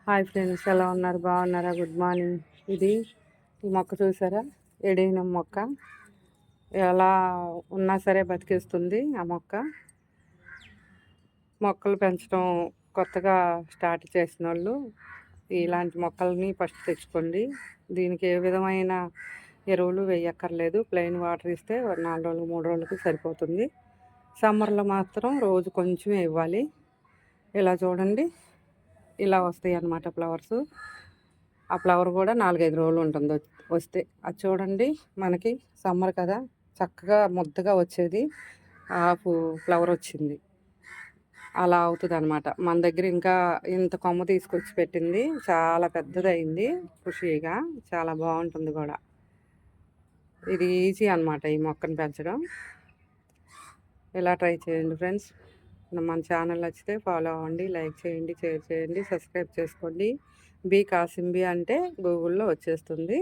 Hi friends, ఎలా ఉన్నారు? బాగున్నారా? Good morning. ఈ మొక్క చూసారా? ఎడైనం మొక్క. ఎలా ఉన్నా సరే బతికేస్తుంది ఆ మొక్క. మొక్కలు పెంచడం కొత్తగా స్టార్ట్ చేసిన వాళ్ళు ఇలాంటి మొక్కల్ని ఫస్ట్ తెచ్చుకోండి. దీనికి ఏ విధమైన ఎరువులు వేయక్కర్లేదు. ప్లెయిన్ వాటర్ ఇస్తే 4 రోజులు 3 రోజులకి సరిపోతుంది. సమ్మర్లో మాత్రం రోజు కొంచెం ఇవ్వాలి. ఇలా చూడండి, ఇలా వస్తాయి అన్నమాట ఫ్లవర్స్. ఆ ఫ్లవర్ కూడా 4-5 రోజులు ఉంటుంది వస్తే. అది చూడండి, మనకి సమ్మర్ కదా, చక్కగా ముద్దగా వచ్చేది హాఫ్ ఫ్లవర్ వచ్చింది. అలా అవుతుంది అనమాట. మన దగ్గర ఇంకా ఇంత కొమ్మ తీసుకొచ్చి పెట్టింది, చాలా పెద్దదయింది, ఖుషీగా చాలా బాగుంటుంది కూడా. ఇది ఈజీ అనమాట ఈ మొక్కను పెంచడం. ఇలా ట్రై చేయండి ఫ్రెండ్స్. మన ఛానల్ నచ్చితే ఫాలో అవ్వండి, లైక్ చేయండి, షేర్ చేయండి, సబ్స్క్రైబ్ చేసుకోండి. బి కాసింబి అంటే గూగుల్లో వచ్చేస్తుంది.